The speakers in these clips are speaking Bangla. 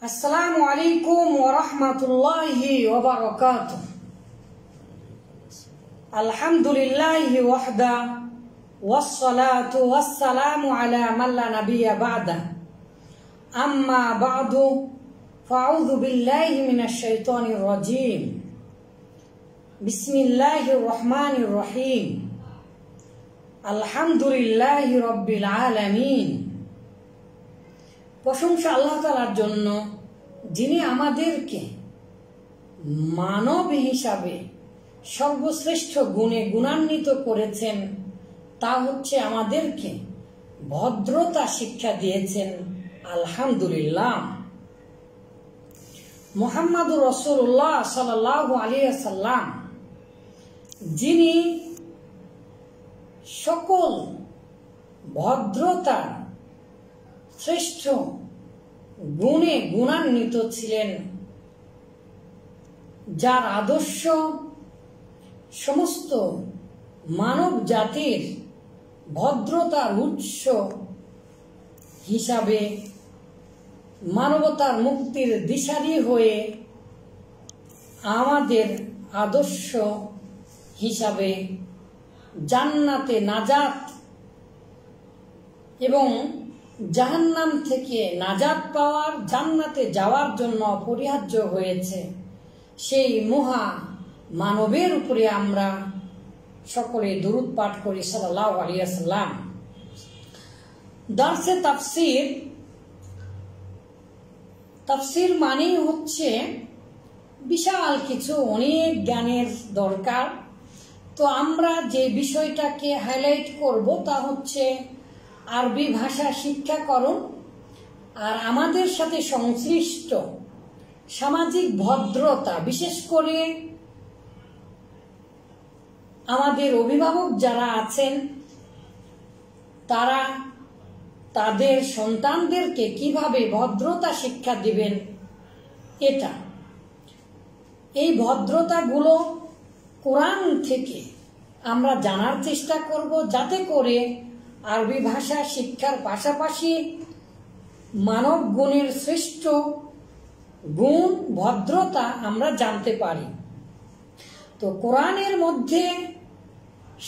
আসসালামু আলাইকুম ওয়া রাহমাতুল্লাহি ওয়া বারাকাতুহু। আলহামদুলিল্লাহি ওয়াহদা ওয়াসসালাতু ওয়াসসালামু আলা মান লা নাবিয়্যা বা'দা। আম্মা বা'দু ফাআউযু বিল্লাহি মিনাশ শাইতানির রাজীম। বিসমিল্লাহির রহমানির রহিম। আলহামদুলিল্লাহি রাব্বিল আলামিন। প্রশংসা আল্লাহ তাআলার জন্য, যিনি আমাদেরকে মানব হিসাবে সর্বশ্রেষ্ঠ গুণে গুণান্বিত করেছেন। তা হচ্ছে আমাদেরকে ভদ্রতা শিক্ষা দিয়েছেন। আলহামদুলিল্লাহ। মুহাম্মাদুর রাসূলুল্লাহ সাল্লাল্লাহু আলাইহি ওয়াসাল্লাম, যিনি সকল ভদ্রতার শ্রেষ্ঠ গুণে গুণান্বিত ছিলেন, যার আদর্শ সমস্ত মানব জাতির ভদ্রতার উৎস হিসাবে, মানবতার মুক্তির দিশারি হয়ে আমাদের আদর্শ হিসাবে জান্নাতে নাজাত এবং জাহান্নাম থেকে নাজাত পাওয়ার, জান্নাতে যাওয়ার জন্য অপরিহার্য হয়েছে, সেই মহা মানবের উপরে আমরা সকলে দরুদ পাঠ করি সাল্লাল্লাহু আলাইহি ওয়াসাল্লাম। দার্সে তাফসীর, তাফসীর মানেই হচ্ছে বিশাল কিছু, অনেক জ্ঞানের দরকার। তো আমরা যে বিষয়টাকে হাইলাইট করব তা হচ্ছে আরবি ভাষা শিক্ষাকরণ আর আমাদের সাথে সংশ্লিষ্ট সামাজিক ভদ্রতা। বিশেষ করে আমাদের অভিভাবক যারা আছেন, তারা তাদের সন্তানদেরকে কিভাবে ভদ্রতা শিক্ষা দিবেন, এই ভদ্রতাগুলো কোরআন থেকে আমরা জানার চেষ্টা করব, যাতে করে আরবি ভাষা শিক্ষার পাশাপাশি মানব গুণের শ্রেষ্ঠ গুণ ভদ্রতা আমরা জানতে পারি। তো কোরআনের মধ্যে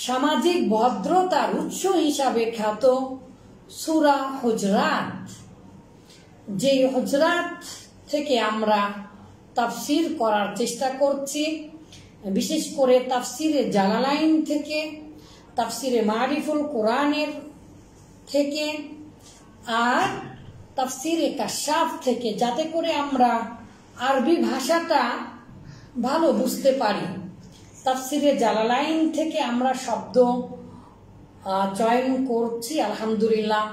সামাজিক ভদ্রতার উৎস হিসাবে খ্যাত সূরা হুজরাত, যে হুজরাত থেকে আমরা তাফসীর করার চেষ্টা করছি, বিশেষ করে তাফসীরে জালালাইন থেকে, তাফসীরে মারিফুল কোরআনের থেকে আর তাফসীরে কাশাফ থেকে, যাতে করে আমরা আরবি ভাষাটা ভালো বুঝতে পারি। তাফসীরে জালালাইন থেকে আমরা শব্দ চয়ন করছি আলহামদুলিল্লাহ।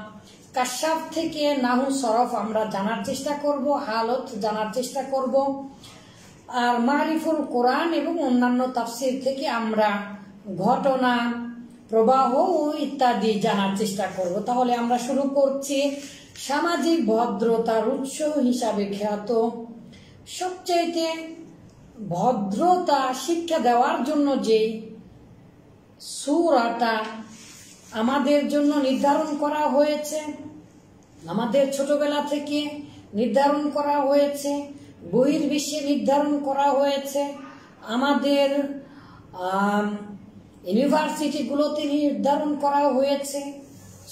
কাশাফ থেকে নাহু সরফ আমরা জানার চেষ্টা করব, হালত জানার চেষ্টা করব। আর মারিফুল কোরআন এবং অন্যান্য তাফসীর থেকে আমরা ঘটনা, প্রবাহ ইত্যাদি জানার চেষ্টা করব। তাহলে আমরা শুরু করছি সামাজিক ভদ্রতার উৎস হিসাবে খ্যাত, সবচাইতে ভদ্রতা শিক্ষা দেওয়ার জন্য যে সূরাটা আমাদের জন্য নির্ধারণ করা হয়েছে, আমাদের ছোটবেলা থেকে নির্ধারণ করা হয়েছে, বহির্বিশ্বে নির্ধারণ করা হয়েছে, আমাদের ইউনিভার্সিটিগুলোতে নির্ধারণ করা হয়েছে,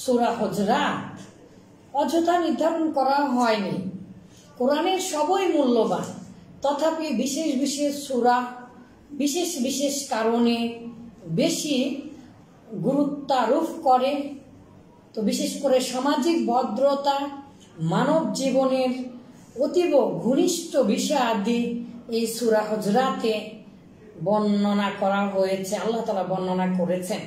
সূরা হুজরাত অযথা নির্ধারণ করা হয়নি। কোরআনের সবই মূল্যবান, তথাপি বিশেষ বিশেষ সূরা বিশেষ বিশেষ কারণে বেশি গুরুত্ব আরোপ করে। তো বিশেষ করে সামাজিক ভদ্রতা, মানব জীবনের অতীব ঘনিষ্ঠ বিষয় আদি এই সূরা হুজরাতে বর্ণনা করা হয়েছে, আল্লাহ তাআলা বর্ণনা করেছেন।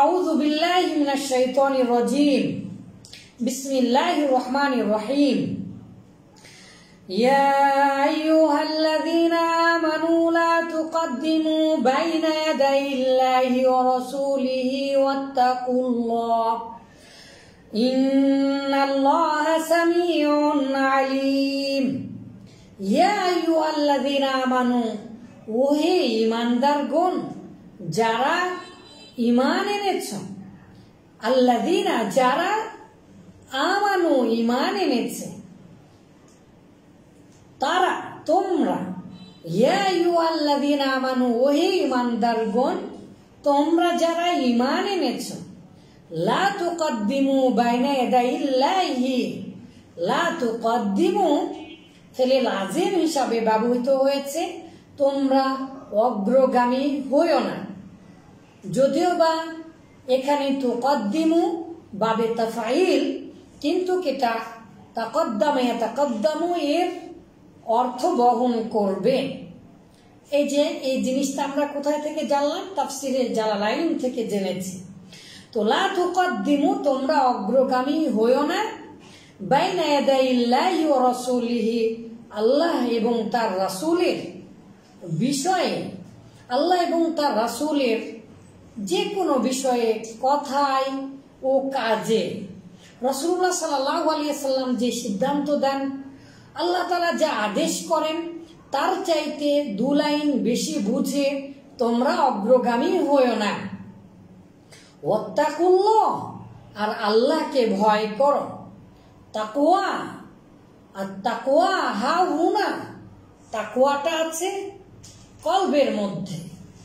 আউযু বিল্লাহি মিনাশ শাইতানির রাজীম। বিসমিল্লাহির রহমানির রহিম। ইয়া আইয়ুহাল্লাযীনা আমানু লা তুকদ্দিমু বাইনা ইয়াদাইল্লাহি ওয়া রাসূলিহি ওয়াত্তাকুল্লাহ ইন্নাল্লাহা সামিউন আলীম। ইয়া আইয়ুহাল্লাযীনা আমানু, ওহে ঈমানদারগণ, যারা ঈমান এনেছ, আল্লাযীনা যারা আমানু ঈমান এনেছে, তারা তোমরা ইয়া আইয়ুহাল্লাযীনা আমানু, ওহে ঈমানদারগণ, তোমরা যারা ঈমান এনেছো, লা তুকদ্দিমু বাইনা ইয়াদাইল্লাহি, লা তুকদ্দিমু ফেলে লাজিম হিসাবে ব্যবহৃত হয়েছে, তোমরা অগ্রগামী হইও না। যদিও বা এখানে তুকদ্দিমু বাবে তাফাইল, কিন্তু এটা তাকদ্দামে তাকদ্দামু এর অর্থ বহন করবে। এই যে এই জিনিসটা আমরা কোথায় থেকে জানলাম? তাফসিরে জালালাইন থেকে জেনেছি। তো লা তুকদ্দিমু, তোমরা অগ্রগামী হইও না, বাইনা ইয়াদাইল্লাহি ওয়া রাসূলিহি, আল্লাহ এবং তার রাসূলের বিষয়ে, আল্লাহ এবং তার রাসূলের যে কোনো বিষয়ে, কথায় ও কাজে রাসূলুল্লাহ সাল্লাল্লাহু আলাইহি ওয়াসাল্লাম যে সিদ্ধান্ত দেন, আল্লাহ তাআলা যা আদেশ করেন, তার চাইতে 2 লাইন বেশি বুঝে তোমরা অগ্রগামী হইও না। ওয়াত্তাকুল্লাহ, আর আল্লাহকে ভয় করো। তাকওয়া, আর তাকওয়া হাহুনা, তাকওয়াটা আছে কলবের মধ্যে,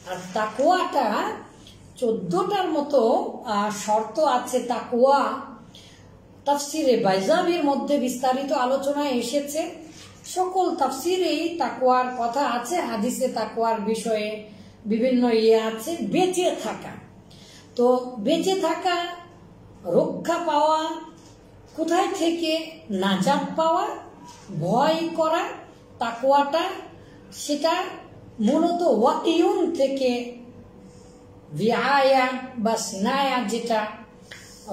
আর তাকওয়াটা 14টার মতো শর্ত আছে। তাকওয়া তাফসিরে বাইজাবির মধ্যে বিস্তারিত আলোচনায় এসেছে। সকল তাফসিরেই তাকওয়ার কথা আছে, হাদিসে তাকওয়ার বিষয়ে বিভিন্ন আছে। বেঁচে থাকা, তো বেঁচে থাকা, রক্ষা পাওয়া, কোথায় থেকে? নাজাত পাওয়া, ভয় করা। তাকওয়াটা সেটা মূলত ওয়াকিউন থেকে বিআয়া বা সিনায়া, যেটা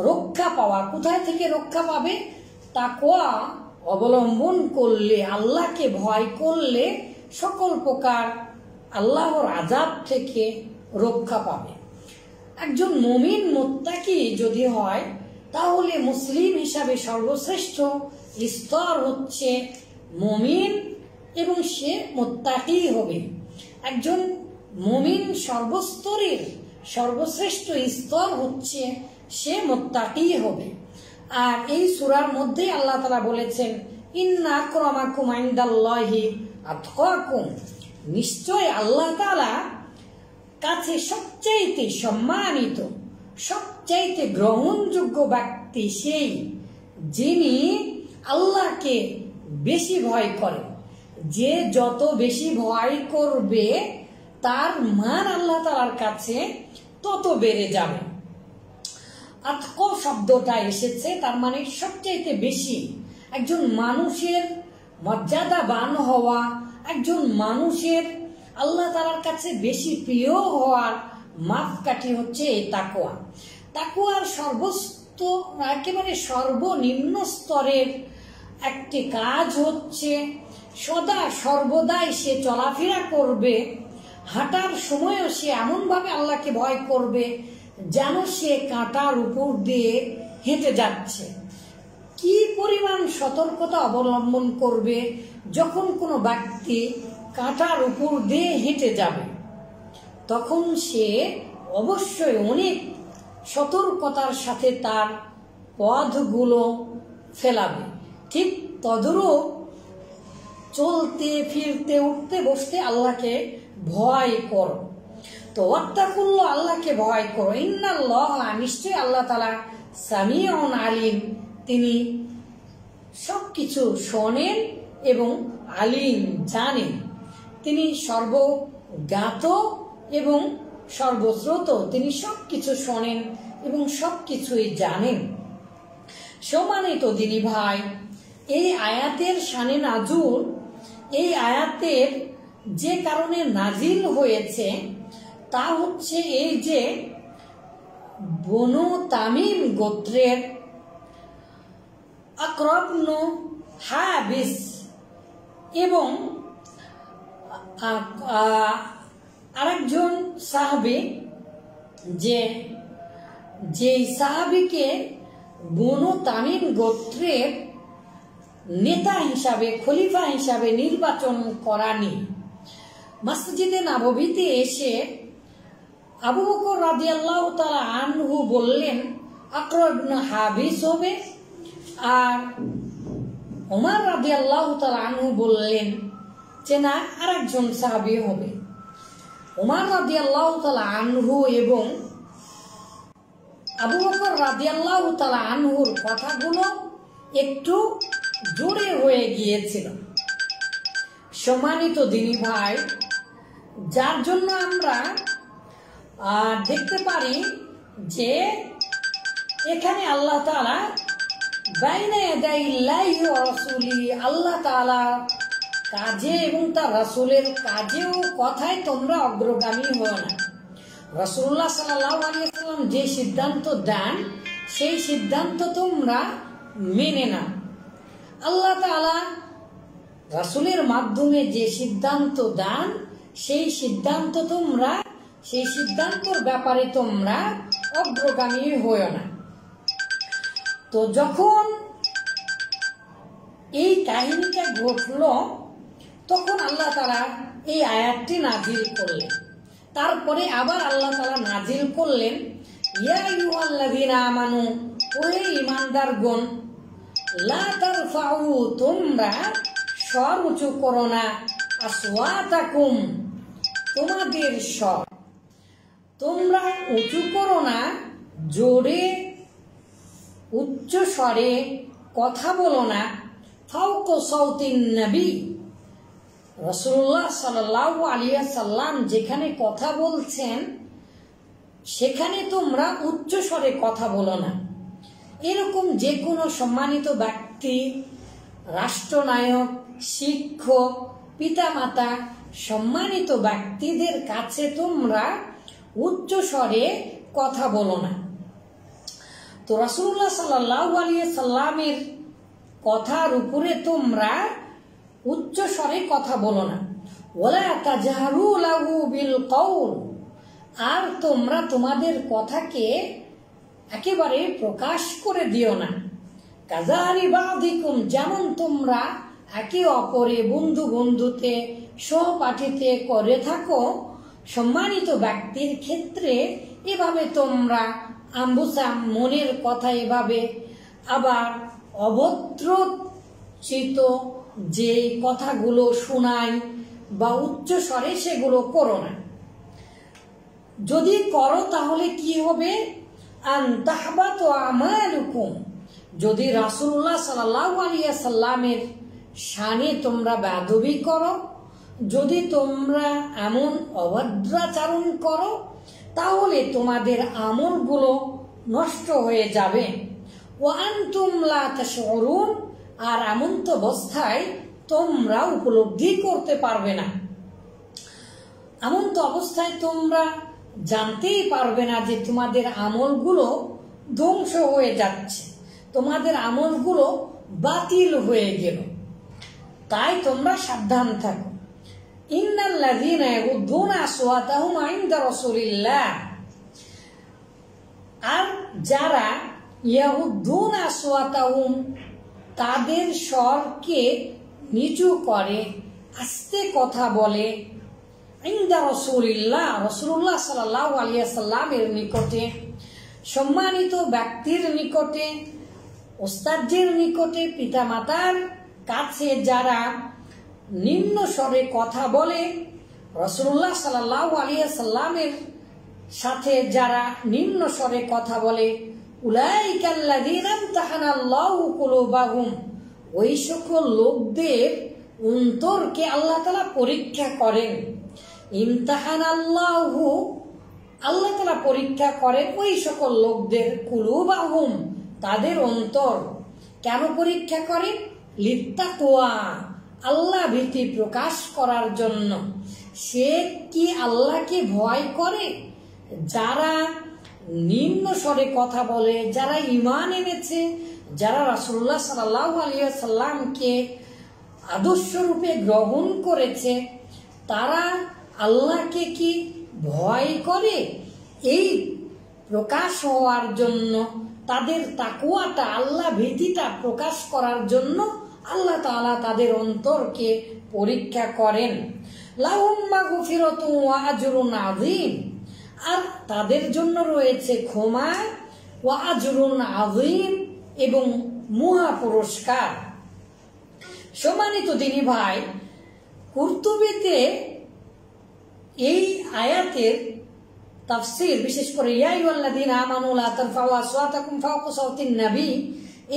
রক্ষা পাওয়া। কোথায় থেকে রক্ষা পাবে? তাকওয়া অবলম্বন করলে, আল্লাহকে ভয় করলে সকল প্রকার আল্লাহর আযাব থেকে রক্ষা পাবে। একজন মুমিন মুত্তাকি যদি হয়, তাহলে মুসলিম হিসাবে সর্বশ্রেষ্ঠ স্তর হচ্ছে মুমিন, এবং সে মুত্তাকি হবে। একজন মুমিন সর্বস্তরের সর্বশ্রেষ্ঠ স্তর হচ্ছে সে মুত্তাকি হবে। আর এই সূরার মধ্যে আল্লাহ তাআলা বলেছেন, ইন্না আকরামাকুম ইনদাল্লাহি আতকাকুম, নিশ্চয় আল্লাহ তাআলা কাছে সবচাইতে সম্মানিত, সবচাইতে গ্রহণযোগ্য ব্যক্তি সেই, যিনি আল্লাহকে বেশি ভয় করে। যে যত বেশি ভয় করবে, তার মান আল্লাহ তাআলার কাছে তত বেড়ে যাবে। আতক শব্দটা এসেছে, তার মানে সবচাইতে বেশি। একজন মানুষের মর্যাদাবান হওয়া, একজন মানুষের আল্লাহ তাআলার কাছে বেশি প্রিয় হওয়ার মাপকাঠি হচ্ছে এই তাকওয়া। তাকওয়ার একেবারে সর্বনিম্ন স্তরের একটি কাজ হচ্ছে সদা সর্বদাই সে চলাফেরা করবে, হাঁটার সময়ও সে এমনভাবে আল্লাহকে ভয় করবে যেন সে কাঁটার উপর দিয়ে হেঁটে যাচ্ছে। কি পরিমাণ সতর্কতা অবলম্বন করবে যখন কোনো ব্যক্তি কাঁটার উপর দিয়ে হেঁটে যাবে, তখন সে অবশ্যই অনেক সতর্কতার সাথে তার পথগুলো ফেলাবে। ঠিক তদ্রূপ চলতে ফিরতে উঠতে বসতে আল্লাহকে ভয় করো। তো ওয়াত্তাকুল্লাহ, আল্লাহকে ভয় করো। ইন্নাল্লাহ, নিশ্চয় আল্লাহ তাআলা সামিউন আলিম, তিনি সবকিছু শোনেন এবং আলিম জানেন। তিনি সর্বজ্ঞাত এবং সর্বশ্রোত, তিনি সবকিছু শোনেন এবং সবকিছুই জানেন। সম্মানিত দিনী ভাই, এই আয়াতের শানে নাজুল, এই আয়াতের যে কারণে নাজিল হয়েছে তা হচ্ছে এই যে বনু তামিম গোত্রের আকরা ইবনে হাবিস এবং আরেকজন সাহাবী, যে সাহাবীকে বনু তামিম গোত্রের নেতা হিসাবে, খলিফা হিসাবে নির্বাচন করানি, মসজিদে নববীতে এসে আবু বকর রাদিয়াল্লাহু তাআলা আনহু বললেন আকরা ইবনে হাবিস হবে, আর ওমর রাদিয়াল্লাহু তাআলা আনহু বললেন যে না, আরেকজন সাহাবী হবে। ওমর রাদিয়াল্লাহু তাআলা আনহু এবং আবু বকর রাদিয়াল্লাহু তাআলা আনহুর কথাগুলো একটু জোরে হয়ে গিয়েছিল। সম্মানিত দিনী ভাই, যার জন্য আমরা দেখতে পারি যে এখানে আল্লাহ তাআলা বাইনা ইয়াদাইল্লাহি ওয়া রাসূলিহি, আল্লাহ তাআলা কাজে এবং তার রাসূলের কাজে ও কথায় তোমরা অগ্রগামী হও না। রাসূলুল্লাহ সাল্লাল্লাহু আলাইহি ওয়াসাল্লাম যে সিদ্ধান্ত দেন সেই সিদ্ধান্ত তোমরা মেনে নাও। আল্লাহ তাআলা রাসূলের মাধ্যমে যে সিদ্ধান্ত দেন সেই সিদ্ধান্তর ব্যাপারে তোমরা অগ্রগামী হও না। তো যখন এই কাহিনীটা ঘটল তখন আল্লাহ তাআলা এই আয়াতটি নাজিল করলেন। তারপরে আবার আল্লাহ তাআলা নাজিল করলেন, ইয়া আইয়ুহাল্লাযীনা আমানু, ওহে ঈমানদারগণ, লা তারফাউ, তোমরা স্বর উঁচু করো না, আসওয়াতাকুম, তোমাদের স্বর তোমরা উঁচু করো না, জোরে উচ্চ স্বরে কথা বলো না, ফাওকা সাউতিন নবী, রাসূলুল্লাহ সাল্লাল্লাহু আলাইহি ওয়াসাল্লাম যেখানে কথা বলছেন সেখানে তোমরা উচ্চ স্বরে কথা বলো না। এরকম যে কোনো সম্মানিত ব্যক্তি, রাষ্ট্রনায়ক, শিক্ষক, পিতামাতা, সম্মানিত ব্যক্তিদের কাছে তোমরা উচ্চ স্বরে কথা বলো না। তো রাসূলুল্লাহ সাল্লাল্লাহু আলাইহি সাল্লামের কথার উপরে তোমরা উচ্চ স্বরে কথা বলো না। ওয়ালা তাজহারু লাহু বিল কওল, আর তোমরা তোমাদের কথাকে একেবারে প্রকাশ করে দিও না। কাজারি বাদিকুম, যেমন তোমরা একে অপরে বন্ধুতে সহপাঠীতে করে থাকো, সম্মানিত ব্যক্তির ক্ষেত্রে এভাবে তোমরা আম্বুসাম, মনের কথা এভাবে আবার অভদ্রচিত যে কথাগুলো শোনায় বা উচ্চ স্বরে সেগুলো করো না। যদি করো তাহলে কি হবে? আন তাহবাতু আমালুকুম, যদি রাসূলুল্লাহ সাল্লাল্লাহু আলাইহি ওয়াসাল্লামের শানে তোমরা বেয়াদবি করো, যদি তোমরা এমন অভদ্রাচরণ করো তাহলে তোমাদের আমলগুলো নষ্ট হয়ে যাবে। ওয়া আনতুম লা তাশউরুন, আর এমন তো অবস্থায় তোমরা উপলব্ধি করতে পারবে না, এমন তো অবস্থায় তোমরা জানতেই পারবে না যে তোমাদের আমলগুলো ধ্বংস হয়ে যাচ্ছে, তোমাদের আমলগুলো বাতিল হয়ে গেল। তাই তোমরা সাবধান থাকো। ইন্নাল্লাযীনা ইয়াগুদ্দুনা আসওয়াতাহুম ইনদা রাসূলিল্লাহ, আর যারা ইয়াগুদ্দুনা আসওয়াতাহুম, তাদের স্বরকে নিচু করে, আস্তে কথা বলে, ইনদা রাসূলিল্লাহ, রাসূলুল্লাহ সাল্লাল্লাহু আলাইহি ওয়াসাল্লামের নিকটে, সম্মানিত ব্যক্তির নিকটে, ওস্তাদের নিকটে, পিতামাতার কাছে যারা নিম্ন স্বরে কথা বলে, রাসূলুল্লাহ সাল্লাল্লাহু আলাইহি ওয়াসাল্লামের সাথে যারা নিম্ন স্বরে কথা বলে, উলাইকাল্লাযীনা ইমতাহানাল্লাহু কুলুবাহুম, ওই সকল লোকদের অন্তরকে আল্লাহ তাআলা পরীক্ষা করেন। ইমতাহানাল্লাহু, আল্লাহ তাআলা পরীক্ষা করেন ওই সকল লোকদের, কুলুবাহুম, তাদের অন্তর। কেন পরীক্ষা করেন? লিত্তাকওয়া, আল্লাহ ভীতি প্রকাশ করার জন্য। সে কি আল্লাহকে ভয় করে? যারা নিম্ন স্বরে কথা বলে, যারা ঈমান এনেছে, যারা রাসূলুল্লাহ সাল্লাল্লাহু আলাইহি ওয়াসাল্লামকে আদর্শ রূপে গ্রহণ করেছে, তারা আল্লাহকে কি ভয় করে? এই প্রকাশ হওয়ার জন্য, তাদের তাকওয়াটা, আল্লাহ ভীতিটা প্রকাশ করার জন্য আল্লাহ তাআলা তাদের অন্তরকে পরীক্ষা করেন। লাহুম মাগফিরাতুন ওয়া আজরুন আযীম, আর তাদের জন্য রয়েছে ক্ষমা, ওয়া আজরুন আযীম, এবং মহা পুরস্কার। সম্মানিত দিনী ভাই, কুরতুবীতে এই আয়াতের তাফসীর, বিশেষ করে ইয়া আইয়ুহাল্লাযীনা আমানু লা তারফাউ আসওয়াতাকুম ফাওকা সাওতিন নবী,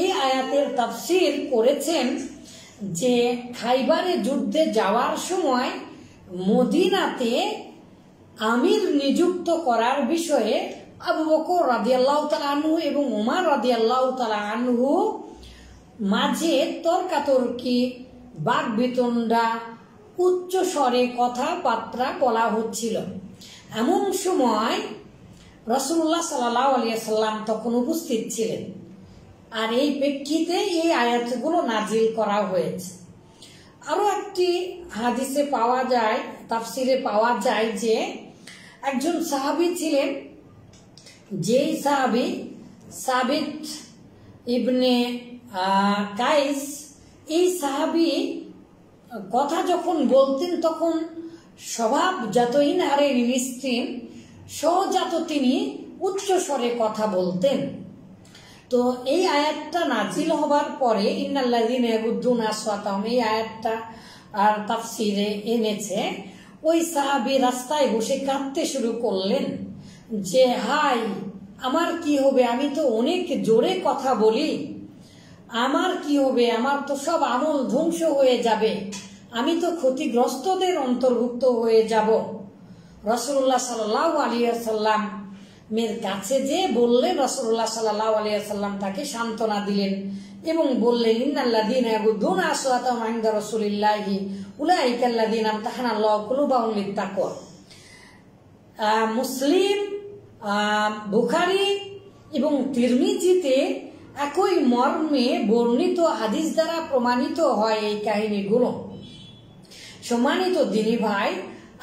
এই আয়াতের তাফসীর করেছেন যে খাইবারে যুদ্ধে যাওয়ার সময় মদিনাতে আমির নিযুক্ত করার বিষয়ে আবু বকর রাদিয়াল্লাহু তাআলা আনহু এবং ওমর রাদিয়াল্লাহু তাআলা আনহু মাঝে তর্কাতর্কি, বাকবিতণ্ডা, উচ্চ স্বরে কথাবার্তা বলা হচ্ছিল। এমন সময় রাসূলুল্লাহ সাল্লাল্লাহু আলাইহি সাল্লাম তখন উপস্থিত ছিলেন, আর এই প্রেক্ষিতে এই আয়াতগুলো নাজিল করা হয়েছে। আরো একটি হাদিসে পাওয়া যায়, তাফসিরে পাওয়া যায় যে একজন সাহাবী ছিলেন, যেই সাহাবী সাবিত ইবনে কাইস, এই সাহাবী কথা যখন বলতেন তখন স্বভাবজাতহীন হারে নিস্ত্রীণ সহজাত তিনি উচ্চ স্বরে কথা বলতেন। তো এই আয়াতটা নাজিল হবার পরে ইন্নাল্লাযীনা ইয়াগুদ্দুনা আসওয়াতাহুম, এই আয়াতটা আর তাফসিরে এনেছে, ওই সাহাবী রাস্তায় বসে কাঁদতে শুরু করলেন যে হাই, আমার কি হবে, আমি তো অনেক জোরে কথা বলি, আমার কি হবে, আমার তো সব আমল ধ্বংস হয়ে যাবে, আমি তো ক্ষতিগ্রস্তদের অন্তর্ভুক্ত হয়ে যাব। রাসূলুল্লাহ সাল্লাল্লাহু আলাইহি ওয়াসাল্লাম মের কাছে যে বললেন, রাসূলুল্লাহ সাল্লাল্লাহু আলাইহি ওয়াসাল্লাম তাকে সান্ত্বনা দিলেন এবং বললেন ইন্নাল্লাযীনা ইয়াগুদ্দুনা আসওয়াতাহুম ইনদা রাসূলিল্লাহি উলাইকাল্লাযীনা ইমতাহানাল্লাহু কুলুবাহুম লিত্তাকওয়া। মুসলিম, বুখারী এবং তিরমিজিতে একই মর্মে বর্ণিত হাদিস দ্বারা প্রমাণিত হয় এই কাহিনীগুলো। সম্মানিত দিনী ভাই,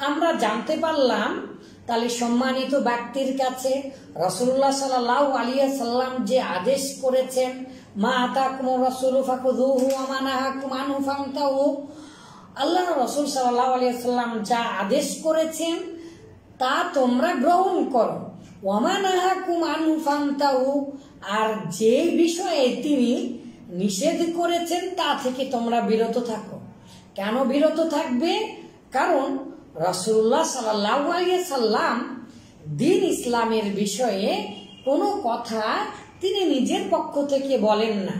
আমরা জানতে পারলাম তাহলে সম্মানিত ব্যক্তির কাছে রাসূলুল্লাহ সাল্লাল্লাহু আলাইহি সাল্লাম যে আদেশ করেছেন, মা আতাকুমুর রাসূলু ফাখুযুহু ওয়া মা নাহাকুম আনহু ফান্তাহু, আল্লাহ রাসূল সাল্লাল্লাহু আলাইহি সাল্লাম যা আদেশ করেছেন তা তোমরা গ্রহণ করো, ওয়া মা নাহাকুম আনহু ফান্তাহু, আর যে বিষয়ে তিনি নিষেধ করেছেন তা থেকে তোমরা বিরত থাকো। কেন বিরত থাকবে? কারণ রাসূলুল্লাহ সাল্লাল্লাহু আলাইহি সাল্লাম দ্বীন ইসলামের বিষয়ে কোনো কথা তিনি নিজের পক্ষ থেকে বলেন না।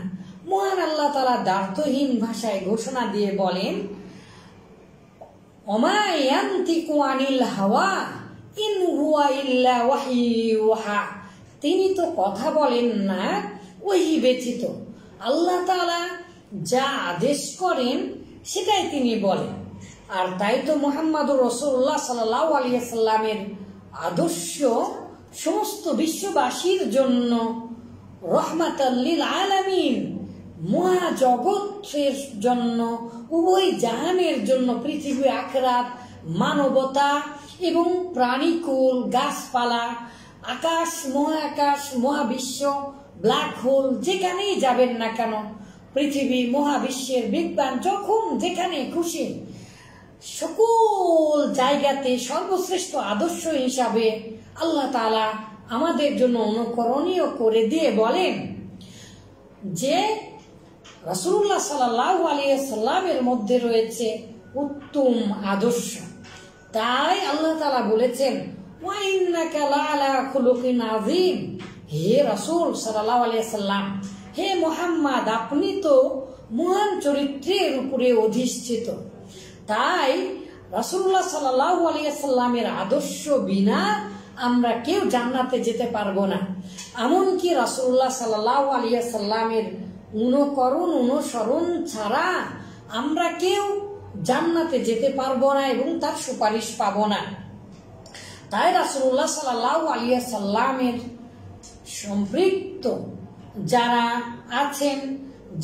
মহান আল্লাহ তাআলা দ্ব্যর্থহীন ভাষায় ঘোষণা দিয়ে বলেন, ওমা ইয়ানতিকু আনিল হাওয়া ইন হুয়া ইল্লা ওয়াহয়ুহা, তিনি তো কথা বলেন না ওহী ব্যতীত, আল্লাহ তাআলা যা আদেশ করেন সেটাই তিনি বলেন। আর তাই তো মুহাম্মদুর রাসূলুল্লাহ সাল্লাল্লাহু আলাইহি সাল্লামের আদর্শ সমস্ত বিশ্ববাসীর জন্য রহমাতাল লিল আলামিন, মহাজগতের জন্য, উভয় জাহানের জন্য, পৃথিবী আখিরাত, মানবতা এবং প্রাণীকুল, গাছপালা, আকাশ, মহাকাশ, মহাবিশ্ব, ব্ল্যাক হোল, যেখানেই যাবেন না কেন, পৃথিবী, মহাবিশ্বের বিজ্ঞান, যখন যেখানে খুশি সকল জায়গাতে সর্বশ্রেষ্ঠ আদর্শ হিসাবে আল্লাহ তাআলা আমাদের জন্য অনুকরণীয় করে দিয়ে বলেন যে রাসূলুল্লাহ সাল্লাল্লাহু আলাইহি সাল্লামের মধ্যে রয়েছে উত্তম আদর্শ। তাই আল্লাহ তাআলা বলেছেন, ওয়া ইন্নাকা লাআলা খুলুকিন আযীম, হে রাসূল সাল্লাল্লাহু আলাইহি সাল্লাম, হে মুহাম্মদ, আপনি তো মহান চরিত্রের উপরে অধিষ্ঠিত। তাই রাসূলুল্লাহ সাল্লাল্লাহু আলাইহি সাল্লামের আদর্শ বিনা আমরা কেউ জান্নাতে যেতে পারবো না। এমনকি রাসূলুল্লাহ সাল্লাল্লাহু আলাইহি সাল্লামের অনুসরণ ছাড়া আমরা কেউ জান্নাতে যেতে পারবো না এবং তার সুপারিশ পাবো না। তাই রাসূলুল্লাহ সাল্লাল্লাহু আলাইহি সাল্লামের সম্পৃক্ত যারা আছেন,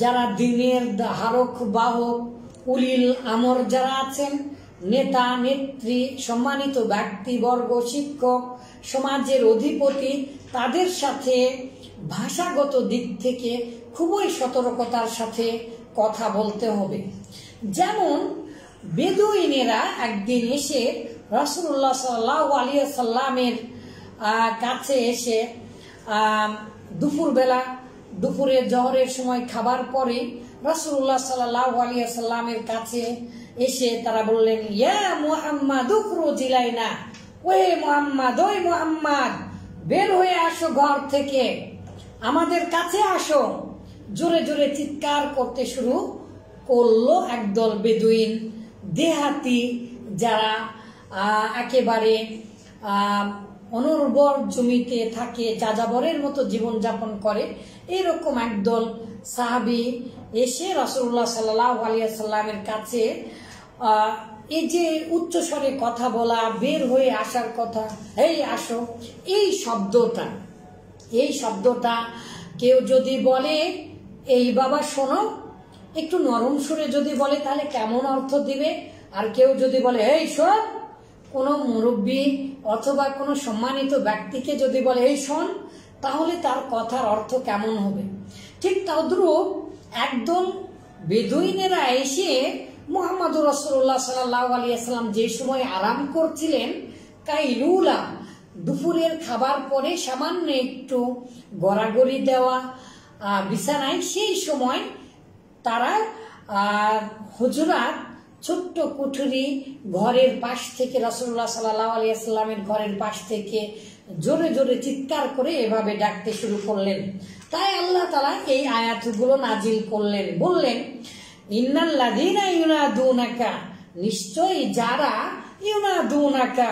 যারা দ্বীনের ধারক বাহক, উলিল আমর যারা আছেন, নেতা নেত্রী, সম্মানিত ব্যক্তিবর্গ, শিক্ষক, সমাজের অধিপতি, তাদের সাথে ভাষাগত দিক থেকে খুবই সতর্কতার সাথে কথা বলতে হবে। যেমন বেদুইনেরা একদিন এসে রাসূলুল্লাহ সাল্লাল্লাহু আলাইহি সাল্লামের কাছে এসে দুপুরবেলা দুপুরে জহরের সময় খাবার পরে রাসূলুল্লাহ সাল্লাল্লাহু আলাইহি ওয়াসাল্লামের কাছে এসে তারা বললেন, ইয়া মুহাম্মাদ উখরুজ ইলাইনা, ওহে মুহাম্মদ, ওই মুহাম্মদ, বের হয়ে আসো ঘর থেকে, আমাদের কাছে আসো। জোরে জোরে চিৎকার করতে শুরু করলো একদল বেদুইন, দেহাতি, যারা একেবারে অনুর্বর জমিতে থাকে, যাযাবরের মতো জীবনযাপন করে, এরকম একদল সাহাবী এসে রাসূলুল্লাহ সাল্লাল্লাহু আলাইহি ওয়াসাল্লামের কাছে এই যে উচ্চস্বরে কথা বলা, বের হয়ে আসার কথা, এই আসো, এই শব্দটা কেউ যদি বলে, এই বাবা শোনো, একটু নরম সুরে যদি বলে তাহলে কেমন অর্থ দিবে? আর কেউ যদি বলে এই শোন, কোনো মুরব্বী অথবা কোনো সম্মানিত ব্যক্তিকে যদি বলে এই শোন, তাহলে তার কথার অর্থ কেমন হবে? ঠিক তদ্রূপ একদল বেদুইনেরা এসে মুহাম্মদুর রাসূলুল্লাহ সাল্লাল্লাহু আলাইহি ওয়াসাল্লাম যে সময় আরাম করছিলেন, কাইলুলা, দুপুরের খাবার পরে সামান্য একটু গড়াগড়ি দেওয়া বিছানায়, সেই সময় তারা হুজরাত, ছোট্ট কুঠুরি ঘরের পাশ থেকে, রাসূলুল্লাহ সাল্লাল্লাহু আলাইহি ওয়াসাল্লামের ঘরের পাশ থেকে জোরে জোরে চিৎকার করে এভাবে ডাকতে শুরু করলেন। তাই আল্লাহ তাআলা এই আয়াতগুলো নাজিল করলেন, বললেন, ইন্নাল্লাযীনা ইউনাদুনাকা, নিশ্চয়ই যারা ইউনাদুনাকা,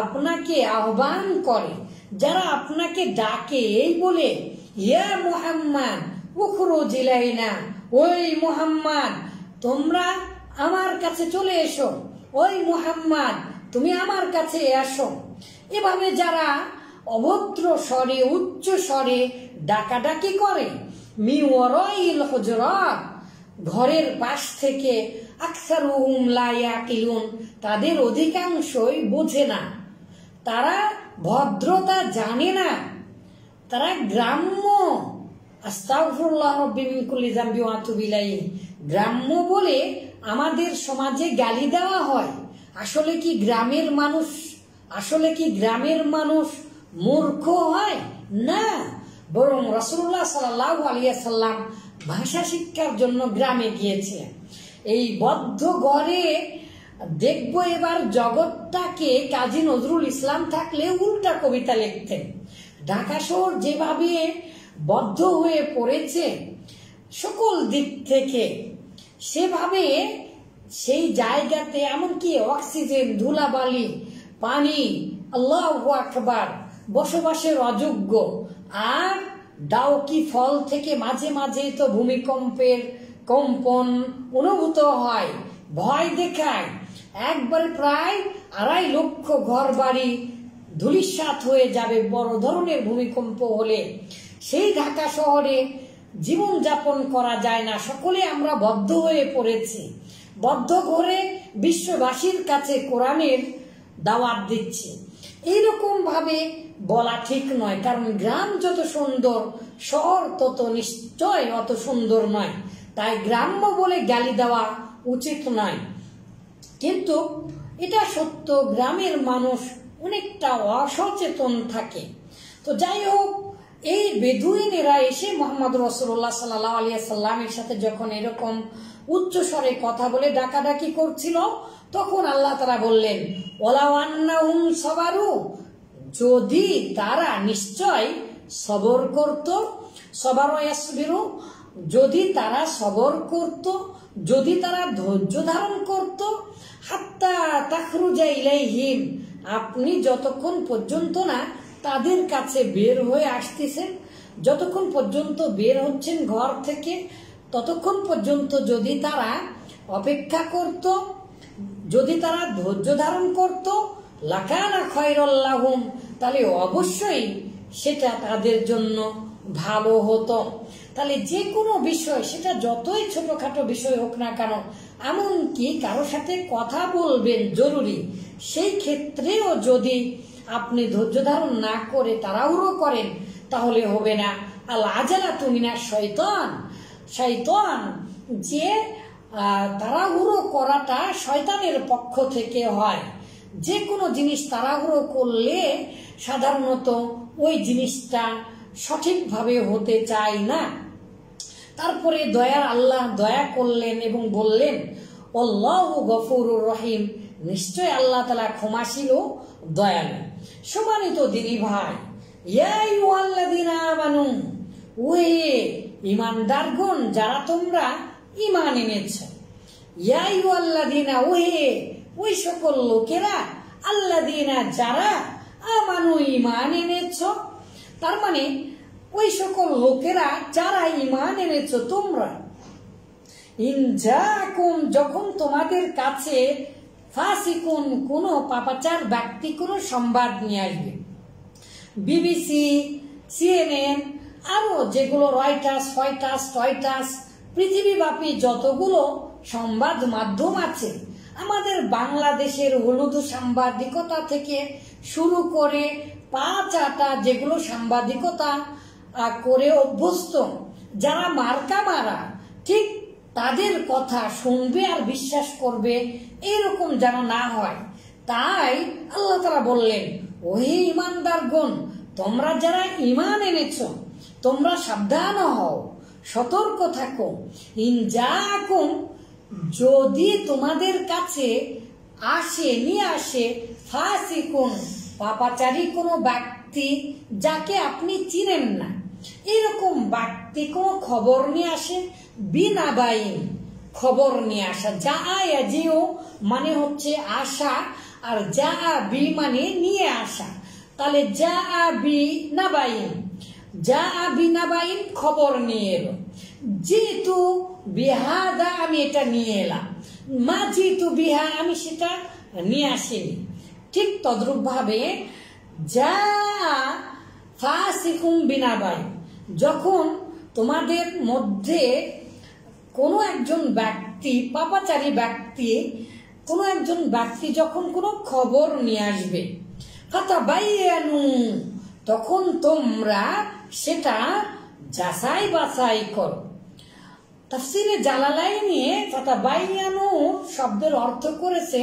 আপনাকে আহ্বান করে, যারা আপনাকে ডাকে এই বলে, ইয়া মুহাম্মদ উখরুজ ইলাইনা, ওই মুহাম্মদ তোমরা আমার কাছে চলে এসো, ওই মুহাম্মদ তুমি আমার কাছে আসো। এভাবে যারা অভদ্র স্বরে, উচ্চ স্বরে ডাকাডাকি করে, মি ওয়ারাইল হুজরাত, ঘরের পাশ থেকে, আকসারুহুম লা ইয়াকিলুন, তাদের অধিকাংশই বোঝে না, তারা ভদ্রতা জানে না, তারা গ্রাম্য, আস্তাগফিরুল্লাহ রাব্বি মিন কুল্লি যামবি ওয়া আতুবু ইলাইহি, গ্রাম্য বলে আমাদের সমাজে গালি দেওয়া হয়। আসলে কি গ্রামের মানুষ মূর্খ হয়? না, বরং রাসূলুল্লাহ সাল্লাল্লাহু আলাইহি ওয়াসাল্লাম ভাষা শিক্ষার জন্য গ্রামে গিয়েছিলেন। এই বদ্ধ ঘরে দেখবো এবার জগৎটাকে কাজী নজরুল ইসলাম থাকলে উল্টা কবিতা লিখতেন। ঢাকা শহর যেভাবে বদ্ধ হয়ে পড়েছে সকল দিক থেকে, সেভাবে সেই জায়গাতে এমনকি অক্সিজেন, ধুলাবালি, পানি, আল্লাহু আকবার, বসবাসের অযোগ্য। আর ডাউকি ফল থেকে মাঝে মাঝে তো ভূমিকম্পের কম্পন অনুভূত হয়, ভয় দেখায়। একবার প্রায় 2.5 লক্ষ ঘর বাড়ি ধূলিসাৎ হয়ে যাবে বড় ধরনের ভূমিকম্প হলে। সেই ঢাকা শহরে জীবন যাপন করা যায় না, সকলে আমরা বদ্ধ হয়ে পড়েছি। বদ্ধ ঘরে বিশ্ববাসীর কাছে কোরআনের দাওয়াত দিচ্ছি, এইরকম ভাবে বলা ঠিক নয়। কারণ গ্রাম যত সুন্দর, শহর তত নিশ্চয় অত সুন্দর নয়। তাই গ্রাম্য বলে গালি দেওয়া উচিত নয়। কিন্তু এটা সত্য, গ্রামের মানুষ অনেকটা অসচেতন থাকে। তো যাই হোক, এই বেদুইনেরা এসে মুহাম্মদ রাসূলুল্লাহ সাল্লাল্লাহু আলাইহি ওয়াসাল্লামের সাথে যখন এরকম উচ্চ স্বরে কথা বলে ডাকাডাকি করছিল, তখন আল্লাহ তাআলা বললেন, ওয়ালাউ আন্নাহুম সাবারু, যদি তারা নিশ্চয় সবর করত, সবারও ইয়াসবিরু, যদি তারা সবর করত, যদি তারা ধৈর্য ধারণ করত, হাত্তা তাখরুজা ইলাইহিম, আপনি যতক্ষণ পর্যন্ত না তাদের কাছে বের হয়ে আসতেছেন, যতক্ষণ পর্যন্ত বের হচ্ছেন ঘর থেকে, ততক্ষণ পর্যন্ত যদি তারা অপেক্ষা করত, যদি তারা ধৈর্য ধারণ করত, লাকানা খায়রাল লাহুম, তাহলে অবশ্যই সেটা তাদের জন্য ভালো হতো। তাহলে যে কোনো বিষয়, সেটা যতই ছোটখাটো বিষয় হোক না কেন, এমনকি কারোর সাথে কথা বলবেন জরুরি, সেই ক্ষেত্রেও যদি আপনি ধৈর্য ধারণ না করে তাড়াহুড়ো করেন, তাহলে হবে না। আল আজালাতু মিনাশ শয়তান, শয়তান যে তাড়াহুড়ো করাটা শয়তানের পক্ষ থেকে হয়। যে কোনো জিনিস তাড়াহুড়ো করলে সাধারণত ওই জিনিসটা সঠিকভাবে হতে চায় না। তারপরে দয়ার আল্লাহ দয়া করলেন এবং বললেন, আল্লাহু গফুরুর রহিম, নিশ্চয় আল্লাহ তাআলা ক্ষমাশীল ও দয়ালু। সম্মানিত দিনী ভাই, ইয়া আইয়ুহাল্লাযীনা আমানু, ওহে ঈমানদারগণ যারা তোমরা ঈমান এনেছ, ইয়া আইয়ুহাল্লাযীনা, ওহে ওই সকল লোকেরা, আল্লাযীনা যারা, আমানু ঈমান এনেছ, তার মানে ওই সকল লোকেরা যারা ঈমান এনেছ তোমরা, ইন জাআকুম, যখন তোমাদের কাছে ফাসিকুন, কোন পাপাচার ব্যক্তি কোন সংবাদ নিয়ে আসবে, বিবিসি, সিএনএন, আরো যেগুলো রয়টার্স, পৃথিবীব্যাপী যতগুলো সংবাদ মাধ্যম আছে, আমাদের বাংলাদেশের হলুদ সাংবাদিকতা থেকে শুরু করে পাঁচ আটা যেগুলো সাংবাদিকতা করে অভ্যস্ত, যারা মার্কা মারা, ঠিক তাদের কথা শুনবে আর বিশ্বাস করবে, এরকম যেন না হয়। তাই আল্লাহ তাআলা বললেন, ওহে ঈমানদারগণ, তোমরা যারা ঈমান এনেছ তোমরা সাবধান হও, সতর্ক থাকো। ইন জাআকুম, যদি তোমাদের কাছে নিয়ে আসে ফাসিকুন, পাপাচারী কোনো ব্যক্তি যাকে আপনি চিনেন না, এরকম ব্যক্তি কোনো খবর নিয়ে আসে, বিনাবাইন, খবর নিয়ে আসা, যা ইয়াজিউ মানে হচ্ছে আসা, আর যা বি মানে নিয়ে আসা। তাহলে যা বি নাবাইন খবর নিয়ে এলো, যেহেতু বিহাদা আমি এটা নিয়ে এলাম, মা যেহেতু বিহা আমি সেটা নিয়ে আসিনি। ঠিক তদ্রূপ ভাবে যা ফাসিকুম বিনাবাইন, যখন তোমাদের মধ্যে কোনো একজন ব্যক্তি, পাপাচারী ব্যক্তি, কোনো একজন ব্যক্তি যখন কোনো খবর নিয়ে আসবে, ফাতাবাইয়ানু, তখন তোমরা সেটা যাচাই বাছাই করো। তাফসীরে জালালাইনে ফাতাবাইয়ানু শব্দের অর্থ করেছে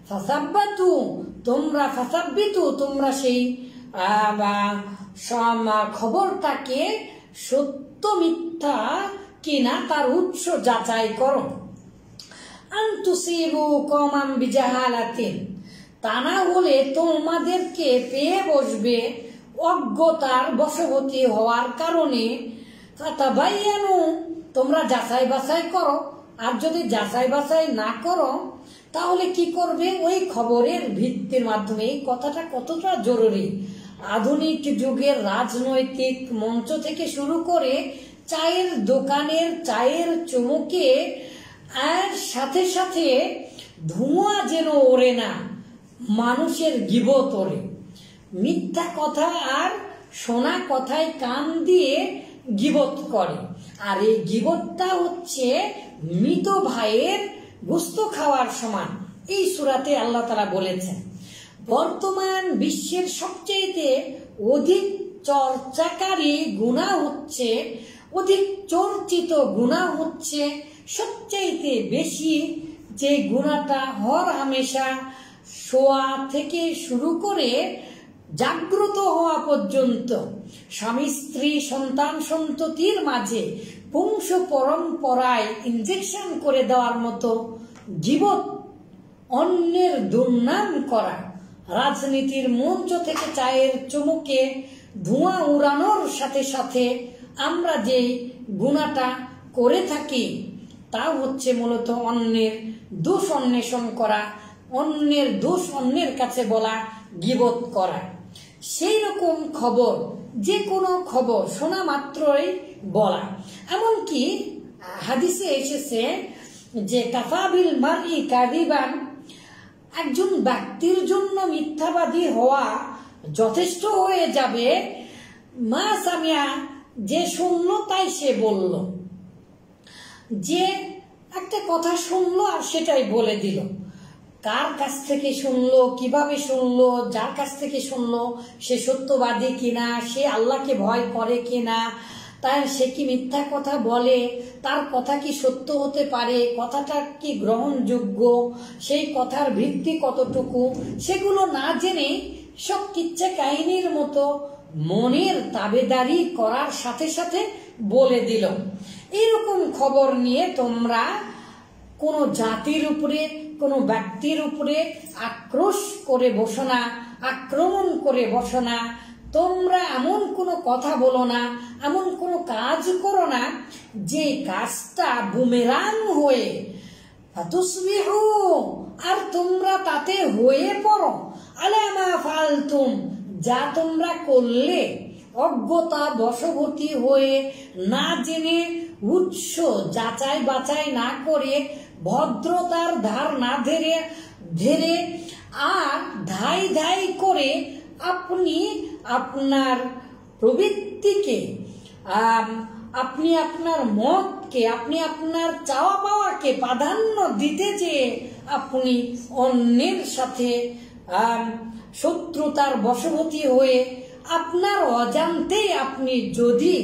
ফাসাব্বাতু, তোমরা সেই খবরটাকে সত্য মিথ্যা কিনা তার উৎস যাচাই করো। আনতুসিবু কওমান বিজাহালাতিন, তা না হলে তোমাদেরকে পেয়ে বসবে অজ্ঞতার বশবর্তী হওয়ার কারণে। ফাতাবাইয়ানু, তোমরা যাচাই বাছাই করো, আর যদি যাচাই বাছাই না করো তাহলে কি করবে? ওই খবরের ভিত্তির মাধ্যমে। এই কথাটা কতটা জরুরি। আধুনিক যুগের রাজনৈতিক মঞ্চ থেকে শুরু করে চায়ের দোকানের চায়ের চুমুকে আর সাথে সাথে ধোঁয়া যেন ওড়ে না, মানুষের গীবত ওড়ে, মিথ্যা কথা আর শোনা কথায় কান দিয়ে গীবত করে। আর এই গীবতটা হচ্ছে মৃত ভাইয়ের গোশত খাওয়ার সমান। এই সূরাতে আল্লাহ তাআলা বলেছেন, বর্তমান বিশ্বের সবচেয়ে অধিক চর্চাকারী গুনাহ হচ্ছে, অধিক চর্চিত গুনাহ হচ্ছে, সবচাইতে বেশি যে গুনাহটা হর হামেশা শোয়া থেকে শুরু করে জাগ্রত হওয়া পর্যন্ত স্বামী স্ত্রী সন্তান সন্ততির মাঝে বংশ পরম্পরায় ইনজেকশন করে দেওয়ার মতো জীবত, অন্যের দুর্নাম করা, রাজনীতির মঞ্চ থেকে চায়ের চুমুকে ধোঁয়া উড়ানোর সাথে সাথে আমরা যে গুনাহটা করে থাকি তা হচ্ছে মূলত অন্যের দোষ অন্বেষণ করা, অন্যের দোষ অন্যের কাছে বলা, গীবত করা। সেই রকম খবর, যে কোনো খবর শোনা মাত্রই বলা। এমনকি হাদিসে এসেছে যে কাফাবিল মারই কাযিবান, একজন ব্যক্তির জন্য মিথ্যাবাদী হওয়া যথেষ্ট হয়ে যাবে মা সামিয়া, যে শুনল তাই সে বলল, যে একটা কথা শুনলো আর সেটাই বলে দিল। কার কাছ থেকে শুনলো, কিভাবে শুনলো, যার কাছ থেকে শুনলো সে সত্যবাদী কিনা, সে আল্লাহকে ভয় করে কিনা, তাই সে কি মিথ্যা কথা বলে, তার কথা কি সত্য হতে পারে, কথাটা কি গ্রহণযোগ্য, সেই কথার ভিত্তি কতটুকু, সেগুলো না জেনে সব কিচ্ছা কাহিনীর মতো মনের তাবেদারি করার সাথে সাথে বলে দিল। এরকম খবর নিয়ে তোমরা কোনো জাতির উপরে, কোনো ব্যক্তির উপরে আক্রোশ করে বসো না, আক্রমণ করে বসো না। তোমরা এমন কোনো কথা বলো না, এমন কোনো কাজ করো না যে কাজটা বুমেরাং হয়ে ফাতুসবিহু, আর তোমরা তাতে হয়ে পড়ো আলা মা ফালতুম, যা তোমরা করলে, অজ্ঞতা বশবর্তী হয়ে, না জেনে, উৎস যাচাই বাছাই না করে, ভদ্রতার ধার না ধরে আর ধাই ধাই করে আপনি আপনার প্রবৃত্তিকে, আপনি আপনার মতকে, আপনি আপনার চাওয়া পাওয়াকে প্রাধান্য দিতে চেয়ে আপনি অন্যের সাথে শত্রুতার বশবর্তী হয়ে আপনার অজান্তেই আপনি যদি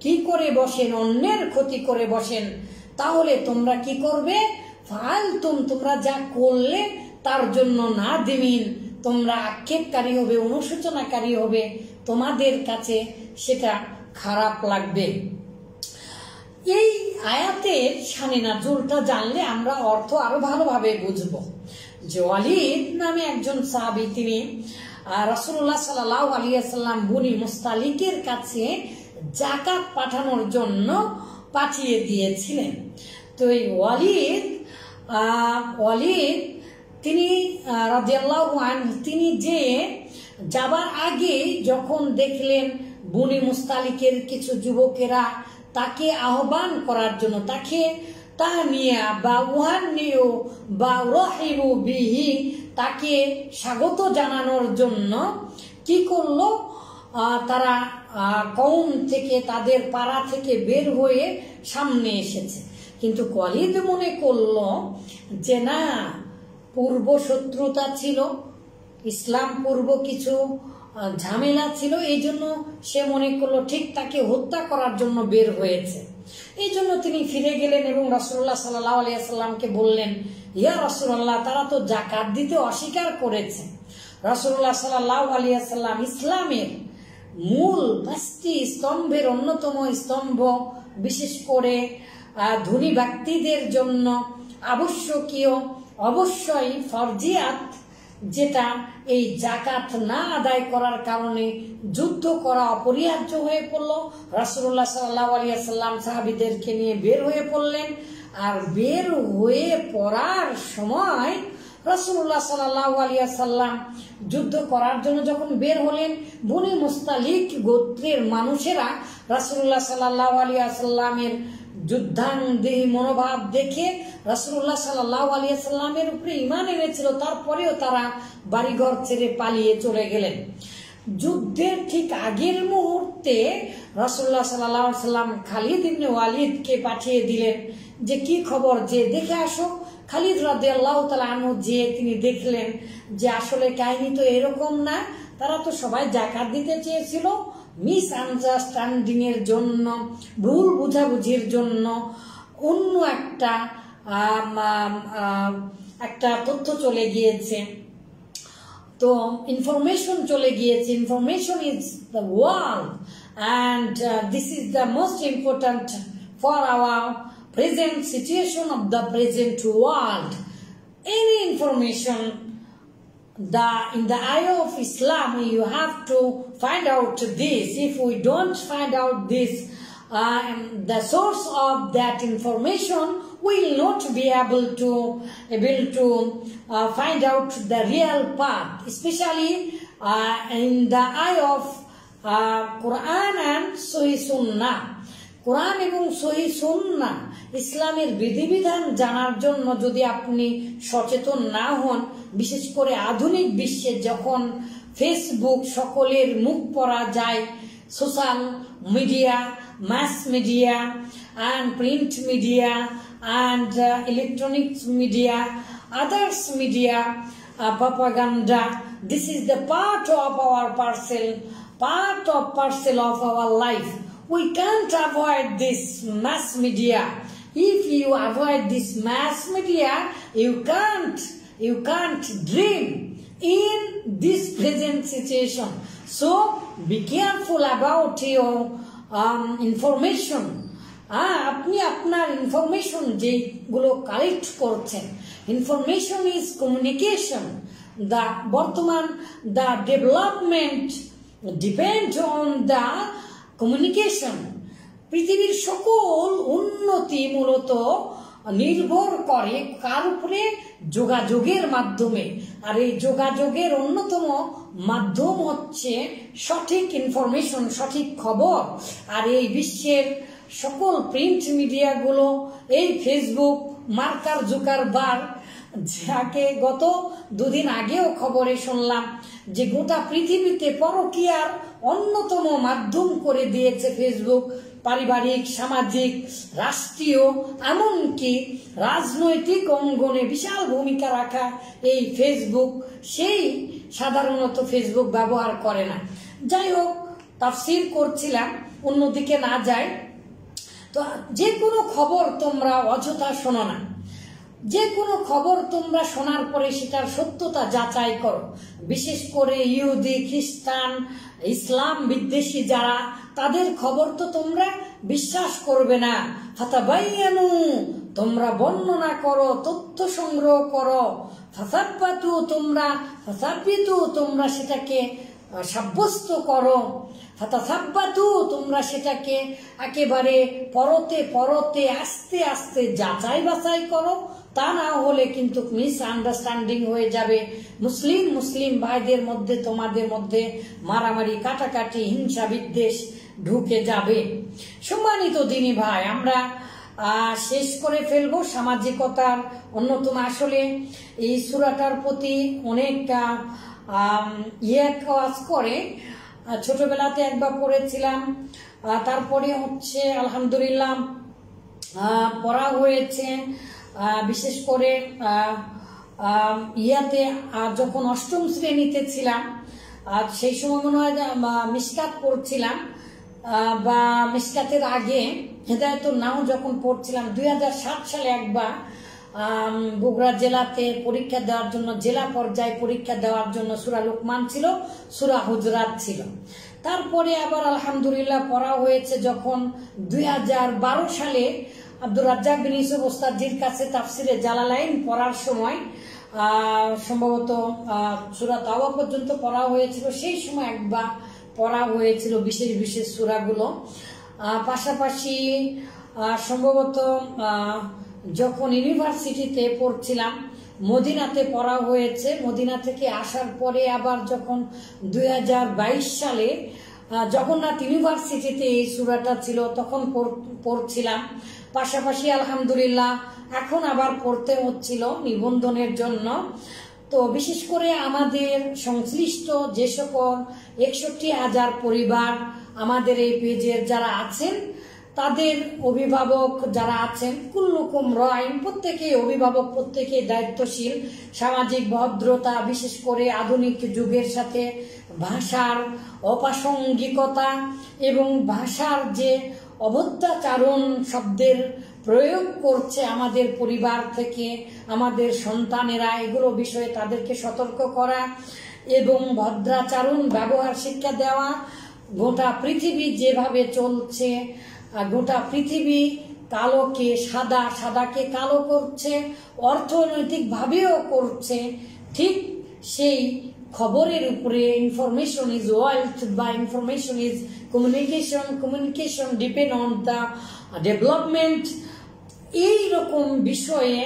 কি করে বসেন, অন্যের ক্ষতি করে বসেন, তাহলে তোমরা কি করবে? ফালতুম, তোমরা যা করলে তার জন্য না দিমিন, তোমরা আক্ষেপকারী হবে, অনুশোচনাকারী হবে, তোমাদের কাছে সেটা খারাপ লাগবে। এই আয়াতের শানে নাজুলটা জানলে আমরা অর্থ আরো ভালোভাবে বুঝবো। যে ওয়ালিদ নামে একজন সাহাবী, তিনি রাসূলুল্লাহ সাল্লাল্লাহু আলাইহি ওয়াসাল্লাম বনি মুস্তালিকের কাছে যাকাত পাঠানোর জন্য পাঠিয়ে দিয়েছিলেন। তো এই ওয়ালিদ তিনি রাদিয়াল্লাহু আনহু, তিনি যে যাবার আগে যখন দেখলেন বনি মুস্তালিকের কিছু যুবকেরা তাকে আহ্বান করার জন্য, তাকে তাহনিয়া বা উহান্নিউ বা রহিবু বিহি, তাকে স্বাগত জানানোর জন্য কি করলো, তারা কওম থেকে, তাদের পাড়া থেকে বের হয়ে সামনে এসেছে। কিন্তু ওয়ালিদ মনে করলো যে না, পূর্ব শত্রুতা ছিল, ইসলাম পূর্ব কিছু ঝামেলা ছিল, এই জন্য সে মনে করলো ঠিক তাকে হত্যা করার জন্য বের হয়েছে। এই জন্য তিনি ফিরে গেলেন এবং রাসূলুল্লাহ সাল্লাল্লাহু আলাইহি ওয়াসাল্লামকে বললেন, ইয়া রাসূলুল্লাহ, তারা তো যাকাত দিতে অস্বীকার করেছে। রাসূলুল্লাহ সাল্লাল্লাহু আলাইহি ওয়াসাল্লাম ইসলামের মূল 5টি স্তম্ভের অন্যতম স্তম্ভ, বিশেষ করে ধনী ব্যক্তিদের জন্য আবশ্যকীয়, অবশ্যই ফরজিয়াত, যেটা এই যাকাত না আদায় করার কারণে যুদ্ধ করা অপরিহার্য হয়ে পড়ল। রাসূলুল্লাহ সাল্লাল্লাহু আলাইহি ওয়াসাল্লাম সাহাবীদেরকে নিয়ে বের হয়ে পড়লেন। আর বের হয়ে পড়ার সময় রাসূলুল্লাহ সাল্লাল্লাহু আলাইহি ওয়াসাল্লাম যুদ্ধ করার জন্য যখন বের হলেন, বনি মুস্তালিক গোত্রের মানুষেরা রাসূলুল্লাহ সাল্লাল্লাহু আলাইহি ওয়াসাল্লামের যুদ্ধাঙ্গী মনোভাব দেখে রাসূলুল্লাহ সাল্লাল্লাহু আলাইহি ওয়াসাল্লামের উপরে ঈমান এনেছিল, তারপরেও তারা বাড়িঘর ছেড়ে পালিয়ে চলে গেলেন। যুদ্ধের ঠিক আগের মুহূর্তে রাসূলুল্লাহ সাল্লাল্লাহু আলাইহি ওয়াসাল্লাম খালিদ ইবনে ওয়ালিদকে পাঠিয়ে দিলেন যে কি খবর, যে দেখে আসো। খালিদ রাদিয়াল্লাহু তাআলা আনহু যে তিনি দেখলেন যে আসলে কাহিনী তো এরকম না, তারা তো সবাই যাকাত দিতে চেয়েছিল, মিস আন্ডারস্ট্যান্ডিং এর জন্য, ভুল বুঝাবুঝির জন্য অন্য একটা তথ্য চলে গিয়েছে। তো ইনফরমেশন চলে গিয়েছে। Information is the world and this is the most important for our present situation of the present world. Any information in the eye of Islam, you have to find out this. If we don't find out this, the source of that information, we will not be able to find out the real path, especially in the eye of Quran and Sahih Sunnah. কোরআন এবং সহিহ সুন্নাহ, ইসলামের বিধিবিধান জানার জন্য যদি আপনি সচেতন না হন, বিশেষ করে আধুনিক বিশ্বে যখন ফেসবুক সকলের মুখ পড়া যায়, social media, mass media and print media and electronics media, others media, propaganda, this is the part of our parcel of our life. We can't avoid this mass media. If you avoid this mass media, you can't dream in this present situation. So be careful about your information. আপনি আপনার ইনফরমেশন যেগুলো কালেক্ট করছেন, information is communication. the development depend on the communication. পৃথিবীর সকল উন্নতি মূলত নির্ভর করে কার উপরে? যোগাযোগের মাধ্যমে। আর এই যোগাযোগের অন্যতম মাধ্যম হচ্ছে সঠিক ইনফরমেশন, সঠিক খবর। আর এই বিশ্বের সকল প্রিন্ট মিডিয়াগুলো, এই ফেসবুক, মার্কার জুকারবার্গ, যাকে গত দুদিন আগেও খবরে শুনলাম যে গোটা পৃথিবীতে পরকীয়ার অন্যতম মাধ্যম করে দিয়েছে ফেসবুক। পারিবারিক, সামাজিক, রাষ্ট্রীয়, এমনকি রাজনৈতিক অঙ্গনে বিশাল ভূমিকা রাখা এই ফেসবুক, সেই সাধারণত ফেসবুক ব্যবহার করে না। যাই হোক, তাফসীর করছিলাম, অন্যদিকে না যায়। তো যে কোনো খবর তোমরা অযথা শোনো না। যে কোনো খবর তোমরা শোনার পরে সেটার সত্যতা যাচাই করো। বিশেষ করে ইহুদি, খ্রিস্টান, ইসলাম বিদ্বেষী যারা, তাদের খবর তো তোমরা বিশ্বাস করবে না। ফাতাবাইয়ানু, তোমরা বর্ণনা করো, তথ্য সংগ্রহ করো। ফাসাব্বাতু, তোমরা সেটাকে সাব্যস্ত করো। ফাতাসাব্বাতু, তোমরা সেটাকে একেবারে পরতে আস্তে আস্তে যাচাই বাছাই করো। তা না হলে কিন্তু মিস আন্ডারস্ট্যান্ডিং হয়ে যাবে। মুসলিম ভাইদের মধ্যে, তোমাদের মধ্যে মারামারি, কাটাকাটি, হিংসা, বিদ্বেষ ঢুকে যাবে। সম্মানিত দিনী ভাই, আমরা শেষ করে ফেলবো। সামাজিকতার অন্যতম, আসলে এই সূরাটার প্রতি অনেক কাজ করে। ছোটবেলাতে একবার পড়েছিলাম, তারপরে হচ্ছে আলহামদুলিল্লাহ পড়া হয়েছে। বিশেষ করে যখন অষ্টম শ্রেণীতে ছিলাম, সেই সময় মনে হয় মিশকাত পড়ছিলাম, বা মিশকাতের আগে হেদায়েতুন নাহু যখন পড়ছিলাম। 2007 সালে একবার বগুড়া জেলাতে পরীক্ষা দেওয়ার জন্য, জেলা পর্যায়ে পরীক্ষা দেওয়ার জন্য সূরা লুকমান ছিল, সূরা হুজরাত ছিল। তারপরে আবার আলহামদুলিল্লাহ পড়া হয়েছে যখন 2012 সালে আব্দুর রাজ্জাক বিন ইউসুফ ওস্তাদজির কাছে তাফসিরে জালালাইন পড়ার সময় সম্ভবত সূরা তাওবা পর্যন্ত পড়া হয়েছিল। সেই সময় একবার পড়া হয়েছিল বিশেষ সূরাগুলো। পাশাপাশি সম্ভবত যখন ইউনিভার্সিটিতে পড়ছিলাম, মদিনাতে পড়া হয়েছে। মদিনা থেকে আসার পরে আবার যখন 2022 সালে জগন্নাথ ইউনিভার্সিটিতে এই সূরাটা ছিল, তখন পড়ছিলাম। পাশাপাশি আলহামদুলিল্লাহ এখন আবার পড়তে হচ্ছিল নিবন্ধনের জন্য। তো বিশেষ করে আমাদের সংশ্লিষ্ট যে সকল 61,000 পরিবার আমাদের এই পেজের যারা আছেন, তাদের অভিভাবক যারা আছেন, কুল্লুকুম রাইন, প্রত্যেকেই অভিভাবক, প্রত্যেকেই দায়িত্বশীল। সামাজিক ভদ্রতা, বিশেষ করে আধুনিক যুগের সাথে ভাষার অপ্রাসঙ্গিকতা এবং ভাষার যে অভদ্রাচারণ শব্দের প্রয়োগ করছে আমাদের পরিবার থেকে আমাদের সন্তানেরা, এগুলো বিষয়ে তাদেরকে সতর্ক করা এবং ভদ্রাচারণ ব্যবহার শিক্ষা দেওয়া। গোটা পৃথিবী যেভাবে চলছে, গোটা পৃথিবী কালোকে সাদা, সাদাকে কালো করছে, অর্থনৈতিক ভাবেও করছে, ঠিক সেই খবরের উপরে ইনফরমেশন ইজ ওয়েলথ বা information is communication depend on the development. এই রকম বিষয়ে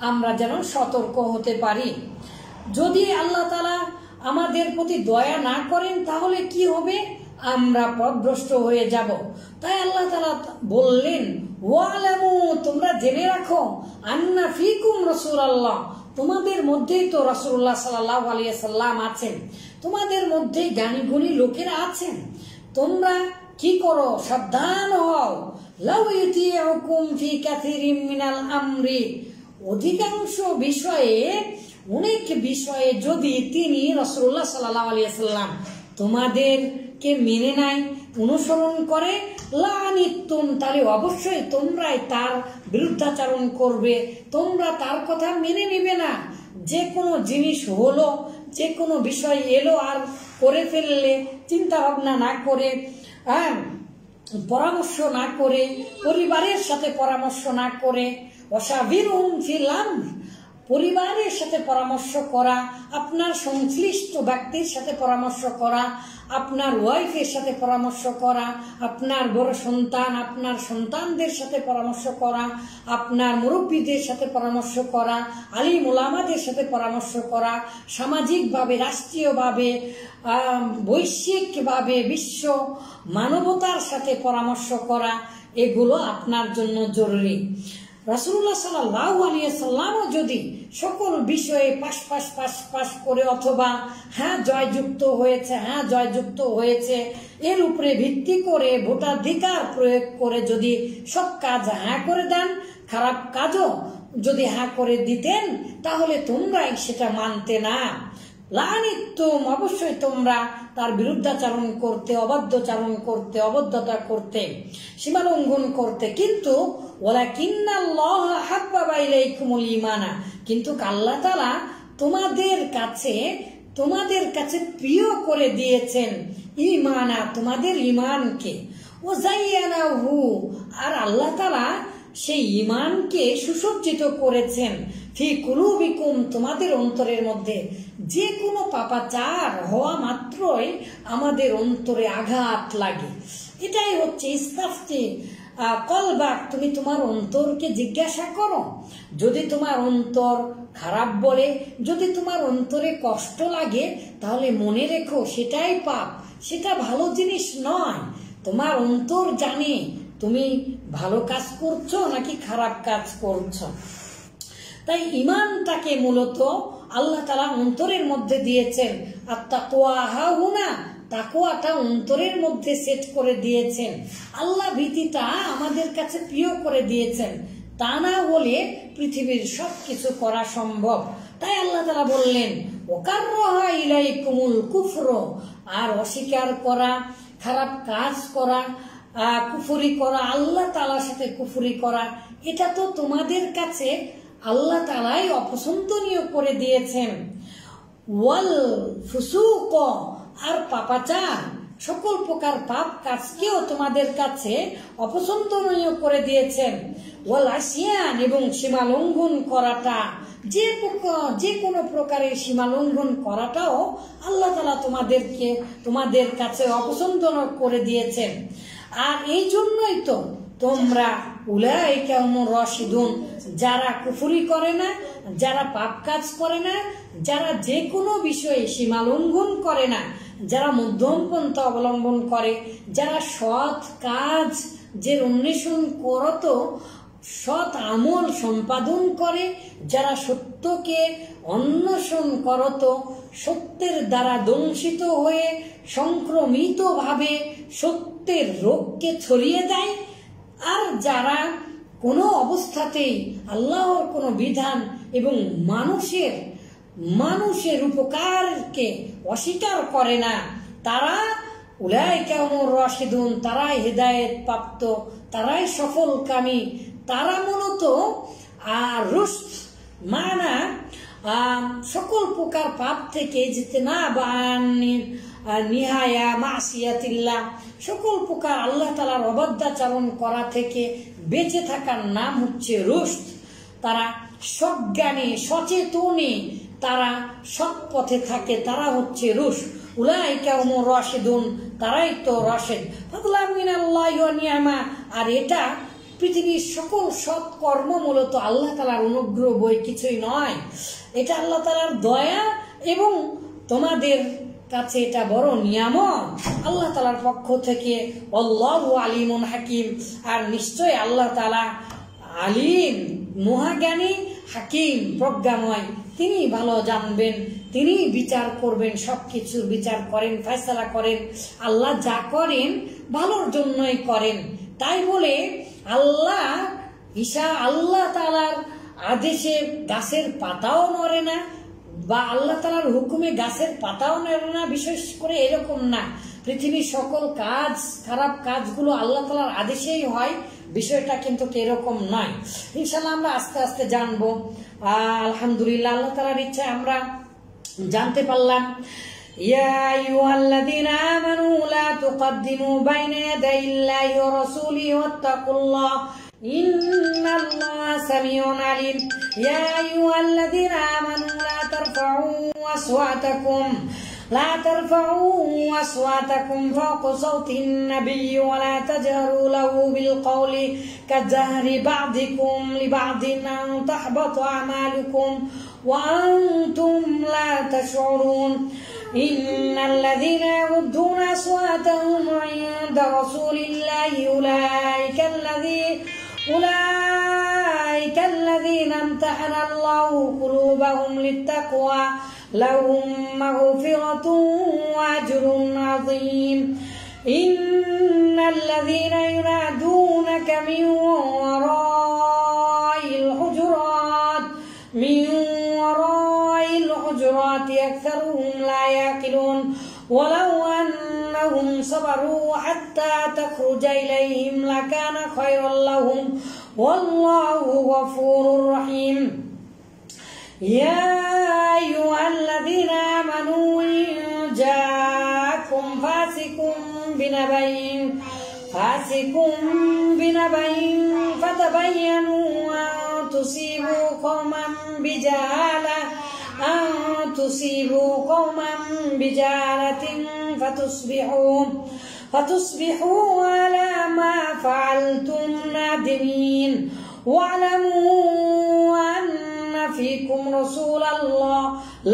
আমরা যেন সতর্ক হতে পারি। যদি আল্লাহ তাআলা আমাদের প্রতি দয়া না করেন তাহলে কি হবে? আমরা পথভ্রষ্ট হয়ে যাব। তাই আল্লাহ তাআলা বললেন, ওয়ালামু, তোমরা জেনে রাখো, আন্না ফিকুম রাসূলুল্লাহ, তোমাদের মধ্যেই তো রাসূলুল্লাহ সাল্লাল্লাহু আলাইহি ওয়াসাল্লাম আছেন, তোমাদের মধ্যে জ্ঞানী গুণী লোকেরা আছেন। তোমরা কি করো? সাবধান হও। লাউ ইউতিউকুম ফি কাসীরিম মিনাল আমরি, অধিকাংশ বিষয়ে, অনেক বিষয়ে যদি তিনি রাসূলুল্লাহ সাল্লাল্লাহু আলাইহি ওয়াসাল্লাম তোমাদেরকে মেনে নেয়, অনুসরণ করে লানিতুম, তাহলে অবশ্যই তোমরাই তার বিরুদ্ধাচরণ করবে, তোমরা তার কথা মেনে নিবে না। যে কোনো জিনিস হলো, যে কোনো বিষয় এলো আর করে ফেললে, চিন্তা ভাবনা না করে, পরামর্শ না করে, পরিবারের সাথে পরামর্শ না করে, ওয়াশাবিরহুম ফিল আমর, পরিবারের সাথে পরামর্শ করা, আপনার সংশ্লিষ্ট ব্যক্তির সাথে পরামর্শ করা, আপনার ওয়াইফের সাথে পরামর্শ করা, আপনার বড় সন্তান, আপনার সন্তানদের সাথে পরামর্শ করা, আপনার মুরব্বীদের সাথে পরামর্শ করা, আলিম ওলামাদের সাথে পরামর্শ করা, সামাজিকভাবে, রাষ্ট্রীয়ভাবে, বৈশ্বিকভাবে, বিশ্ব মানবতার সাথে পরামর্শ করা, এগুলো আপনার জন্য জরুরি। রাসূলুল্লাহ সাল্লাল্লাহু আলাইহি সাল্লামও যদি সকল বিষয়ে পাশ করে অথবা জয়যুক্ত হয়েছে এর উপরে ভিত্তি করে ভোটাধিকার প্রয়োগ করে যদি সব কাজ করে দেন, খারাপ কাজও যদি করে দিতেন, তাহলে তোমরাই সেটা মানতে না। লানিতুম, অবশ্যই তোমরা তার বিরুদ্ধাচরণ করতে, অবাধ্যচারণ করতে, অবদ্ধতা করতে, সীমালঙ্ঘন করতে। কিন্তু ওয়ালাকিন্নাল্লাহ হাব্বাবা ইলাইকুমুল ঈমানা, কিন্তু আল্লাহ তাআলা তোমাদের কাছে প্রিয় করে দিয়েছেন ঈমানা, তোমাদের ঈমানকে। ওয়াযায়্যানাহু, আর আল্লাহ তাআলা সেই ঈমানকে সুসজ্জিত করেছেন ফি কুলুবিকুম, তোমাদের অন্তরের মধ্যে। যে কোনো পাপাচার হওয়া মাত্রই আমাদের অন্তরে আঘাত লাগে। এটাই হচ্ছে ইস্তাফতি কলবাক, তুমি তোমার অন্তরকে জিজ্ঞাসা করো। যদি তোমার অন্তর খারাপ বলে, যদি তোমার অন্তরে কষ্ট লাগে, তাহলে মনে রেখো সেটাই পাপ, সেটা ভালো জিনিস নয়। তোমার অন্তর জানে তুমি ভালো কাজ করছো নাকি খারাপ কাজ করছো। তাই ঈমানটাকে মূলত আল্লাহ তাআলা অন্তরের মধ্যে দিয়েছেন। আর তাকওয়া হাহুনা, তাকওয়াটা অন্তরের মধ্যে সেট করে দিয়েছেন। আল্লাহ ভীতিটা আমাদের কাছে প্রিয় করে দিয়েছেন, তা না হলে পৃথিবীর সবকিছু করা সম্ভব। তাই আল্লাহ তাআলা বললেন ওয়াকাররাহা ইলাইকুমুল কুফর, আর অস্বীকার করা, খারাপ কাজ করা, কুফরি করা, আল্লাহ তাআলার সাথে কুফরি করা, এটা তো তোমাদের কাছে আল্লাহ তাআলাই অপছন্দনীয় করে দিয়েছেন। ওয়াল ফুসুক, আর পাপাচার, সকল প্রকার পাপ কাজকেও তোমাদের কাছে অপছন্দনীয় করে দিয়েছেন। ওয়াল আসিয়ান, এবং সীমা লঙ্ঘন করাটা, যে কোনো প্রকারের সীমা লঙ্ঘন করাটাও আল্লাহ তাআলা তোমাদের কাছে অপছন্দনীয় করে দিয়েছেন। আর এই জন্যই তো তোমরা উলাইকা হুমুর রাশিদুন, যারা কুফরি করে না, যারা পাপ কাজ করে না, যারা যে কোনো বিষয়ে সীমা লঙ্ঘন করে না, যারা মধ্যম পন্থা অবলম্বন করে, যারা সৎ কাজ যে অন্বেষণ করত, সৎ আমল সম্পাদন করে, যারা সত্যকে অন্বেষণ করত, সত্যের দ্বারা দংশিত হয়ে সংক্রমিতভাবে সত্যের রোগকে ছড়িয়ে দেয়, আর যারা কোনো অবস্থাতেই আল্লাহর কোনো বিধান এবং মানুষের উপকারকে অস্বীকার করে না, তারা উলাইকা হুমুর রাশিদুন, তারাই হেদায়েত প্রাপ্ত, তারাই সফলকামী। তারা মূলত রুশদ মানা সকল প্রকার পাপ থেকে ইজতিনাবা নিহায়া মাসিয়াতিল্লাহ, সকল প্রকার আল্লাহ তাআলার অবাধ্যাচরণ করা থেকে বেঁচে থাকার নাম হচ্ছে রুশদ। তারা সজ্ঞানী, সচেতনী, তারা সৎ পথে থাকে, তারা হচ্ছে রুশদ। উলাইকা হুমুর রাশিদুন, তারাই তো রাশিদ। ফাদলাম মিনাল্লাহি ওয়া নি'মা, আর এটা পৃথিবীর সকল সৎ কর্ম মূলত আল্লাহ তাআলার অনুগ্রহ, বই কিছুই নয়। এটা আল্লাহ তাআলার দয়া এবং তোমাদের কাছে এটা বড় নিয়ামত আল্লাহ তাআলার পক্ষ থেকে। আল্লাহু আলিমুন হাকিম, আর নিশ্চয় আল্লাহ তাআলা আলিম, মহাজ্ঞানী, হাকিম, প্রজ্ঞাময়। তিনি ভালো জানবেন, তিনি বিচার করবেন, সবকিছুর বিচার করেন, ফয়সালা করেন। আল্লাহ যা করেন ভালোর জন্যই করেন। তাই বলে আল্লাহ তাআলার আদেশে গাছের পাতাও নড়ে না, বা আল্লাহ তাআলার হুকুমে গাছের পাতাও নড়ে না, বিশেষ করে এরকম না। পৃথিবীর সকল কাজ, খারাপ কাজগুলো আল্লাহ তাআলার আদেশেই হয়, বিষয়টা কিন্তু এরকম নয়। ইনশাআল্লাহ আমরা আস্তে আস্তে জানবো। আলহামদুলিল্লাহ, আল্লাহ তাআলার ইচ্ছায় আমরা জানতে পারলাম। ইয়া আইয়ুহাল্লাযীনা আমানু লা তুকদ্দিমু বাইনা ইয়াদাইল্লাহি ওয়া রাসূলিহি ওয়াত্তাকুল্লাহ ইন্নাল্লাহা সামিউন আলীম। ইয়া আইয়ুহাল্লাযীনা আমানু لا ترفعوا أصواتكم فوق صوت النبي ولا تجهروا له بالقول كجهر بعضكم لبعض أن تحبط أعمالكم وأنتم لا تشعرون إن الذين يغضون أصواتهم عند رسول الله أولئك الذين امتحن الله قلوبهم للتقوى لهم مغفرة وأجر عظيم. إن الذين ينادونك من وراء الحجرات أكثرهم لا يعقلون ولو أنهم صبروا حتى تخرج إليهم لكان خيرا لهم والله غفور رحيم. يا أيها الذين آمنوا إن جاءكم فاسق بنبأ فتبينوا أن تصيبوا قوما بجهالة فتصبحوا على ما فعلتم نادمين. واعلموا أن فيكم رسول الله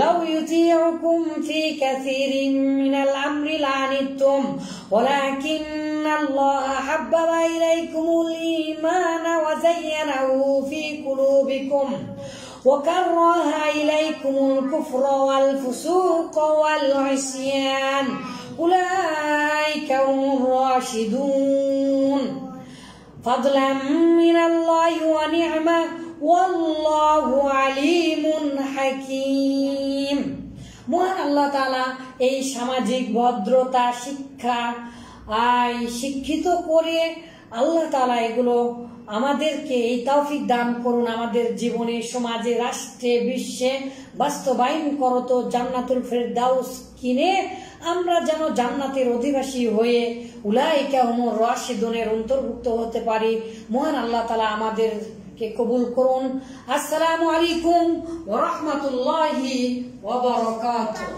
لو يطيعكم في كثير من الأمر لعنتم ولكن الله حبب إليكم الإيمان وزينه في قلوبكم وكره إليكم الكفر والفسوق والعصيان أولئك هم الراشدون فضلا من الله ونعمة والله عليم حكيم. মহান আল্লাহ তাআলা এই সামাজিক ভদ্রতা শিক্ষা শিক্ষিত করে আল্লাহ তাআলা এগুলো আমাদেরকে এই তৌফিক দান করুন, আমাদের জীবনে, সমাজে, রাষ্ট্রে, বিশ্বে বাস্তবায়ন করত জান্নাতুল ফেরদাউস কিনে আমরা যেন জান্নাতের অধিবাসী হয়ে উলাইকা হুমুর রাশিদুনের অন্তর্ভুক্ত হতে পারি। মহান আল্লাহ তাআলা আমাদেরকে কবুল করুন। আসসালামু আলাইকুম ওয়া রাহমাতুল্লাহি ওয়া বারাকাতুহু।